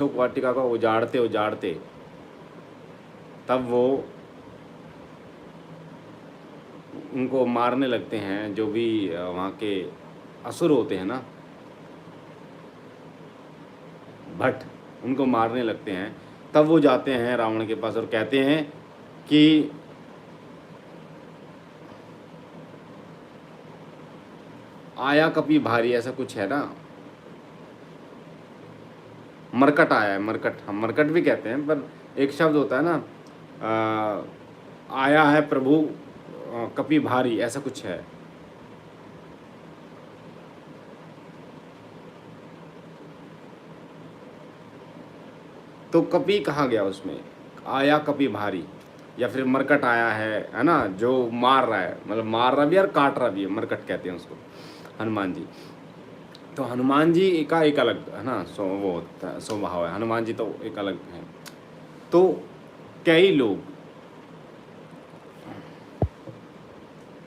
अशोक वाटिका को उजाड़ते उजाड़ते तब वो उनको मारने लगते हैं, जो भी वहाँ के असुर होते हैं ना, भट्ट, उनको मारने लगते हैं। तब वो जाते हैं रावण के पास और कहते हैं कि आया कपि भारी, ऐसा कुछ है ना, मरकट आया है, मरकट, हम मरकट भी कहते हैं, पर एक शब्द होता है ना, आया है प्रभु कपि भारी, ऐसा कुछ है। तो कपि कहाँ गया उसमें, आया कपि भारी, या फिर मरकट आया है ना, जो मार रहा है, मतलब मार रहा भी है और काट रहा भी है, मरकट कहते हैं उसको, हनुमान जी। तो हनुमान जी का एक अलग है ना, वो होता है, स्वभाव है, हनुमान जी तो एक अलग है। तो कई लोग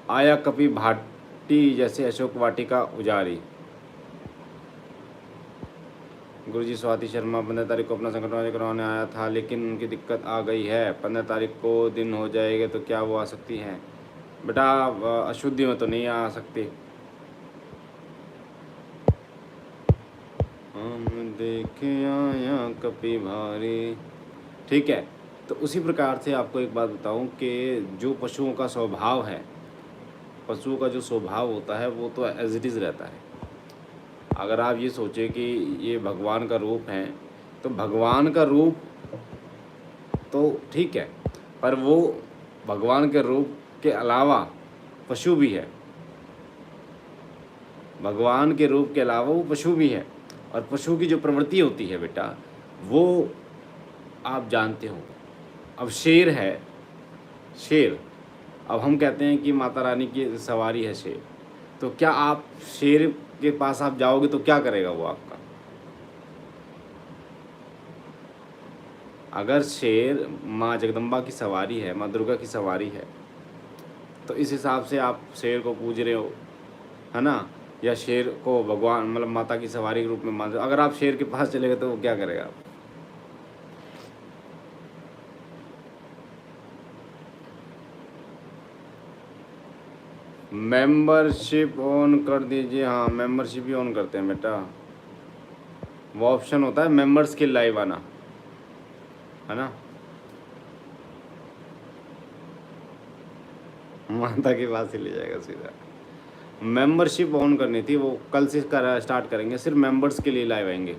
आया कपि भाटी जैसे अशोक वाटिका उजारी। गुरुजी स्वाति शर्मा 15 तारीख को अपना संगठन करवाने आया था, लेकिन उनकी दिक्कत आ गई है। 15 तारीख को दिन हो जाएगा तो क्या वो आ सकती हैं? बेटा अशुद्धि में तो नहीं आ सकती। हम देखे आया कपि भारी, ठीक है। तो उसी प्रकार से आपको एक बात बताऊं कि जो पशुओं का स्वभाव है, पशुओं का जो स्वभाव होता है वो तो एज इट इज़ रहता है। अगर आप ये सोचें कि ये भगवान का रूप है, तो भगवान का रूप तो ठीक है, पर वो भगवान के रूप के अलावा पशु भी है। भगवान के रूप के अलावा वो पशु भी है, और पशु की जो प्रवृत्ति होती है बेटा, वो आप जानते हो। अब शेर है, शेर, अब हम कहते हैं कि माता रानी की सवारी है शेर, तो क्या आप शेर के पास आप जाओगे तो क्या करेगा वो आपका? अगर शेर माँ जगदम्बा की सवारी है, माँ दुर्गा की सवारी है, तो इस हिसाब से आप शेर को पूज रहे हो, है ना, या शेर को भगवान मतलब माता की सवारी के रूप में मान रहे हो। अगर आप शेर के पास चले गए तो वो क्या करेगा? मेंबरशिप ऑन कर दीजिए। हाँ, मेंबरशिप ही ऑन करते हैं बेटा। वो ऑप्शन होता है मेंबर्स के लाइव आना, है ना। माता के पास ही ले जाएगा सीधा। मेंबरशिप ऑन करनी थी, वो कल से स्टार्ट करेंगे, सिर्फ मेंबर्स के लिए लाइव आएंगे।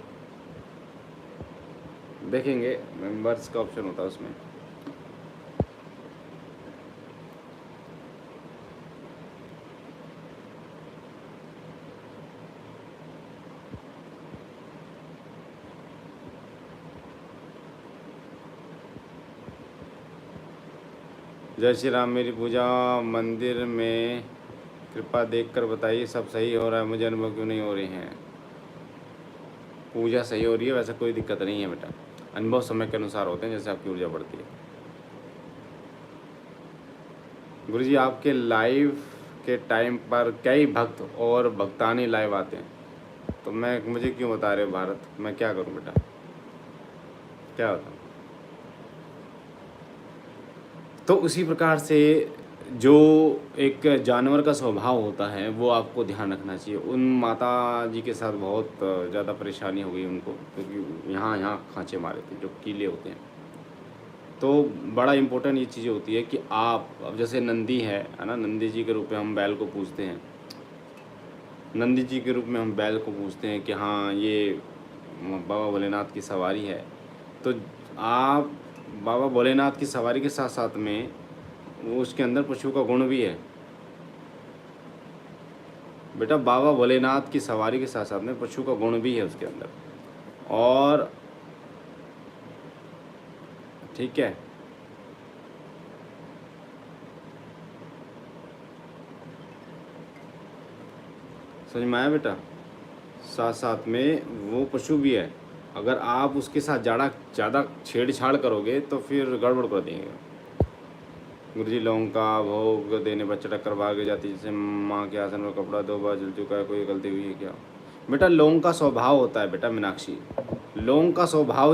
देखेंगे मेंबर्स का ऑप्शन होता है उसमें। जय श्री राम। मेरी पूजा मंदिर में कृपा देखकर बताइए सब सही हो रहा है, मुझे अनुभव क्यों नहीं हो रही हैं? पूजा सही हो रही है, वैसा कोई दिक्कत नहीं है बेटा। अनुभव समय के अनुसार होते हैं, जैसे आपकी ऊर्जा बढ़ती है। गुरुजी आपके लाइव के टाइम पर कई भक्त और भक्तानी लाइव आते हैं, तो मुझे क्यों बता रहे हो भारत, मैं क्या करूं बेटा, क्या बताऊं? तो उसी प्रकार से जो एक जानवर का स्वभाव होता है वो आपको ध्यान रखना चाहिए। उन माता जी के साथ बहुत ज़्यादा परेशानी हो गई उनको, क्योंकि यहाँ यहाँ खांचे मारे थे जो कीले होते हैं। तो बड़ा इम्पोर्टेंट ये चीज़ें होती है कि आप, अब जैसे नंदी है ना, नंदी जी के रूप में हम बैल को पूजते हैं, नंदी जी के रूप में हम बैल को पूजते हैं कि हाँ ये बाबा भोलेनाथ की सवारी है। तो आप बाबा भोलेनाथ की सवारी के साथ साथ में वो उसके अंदर पशु का गुण भी है बेटा। बाबा भोलेनाथ की सवारी के साथ साथ में पशु का गुण भी है उसके अंदर, और ठीक है। समझ में आया बेटा? साथ साथ में वो पशु भी है। अगर आप उसके साथ ज़्यादा छेड़छाड़ करोगे तो फिर गड़बड़ कर देंगे। गुरुजी लोगों का भोग देने पर चटक कर भाग जाती, जैसे माँ के आसन पर कपड़ा 2 बार जल चुका है, कोई गलती हुई है क्या? बेटा लोगों का स्वभाव होता है बेटा मीनाक्षी, लोगों का स्वभाव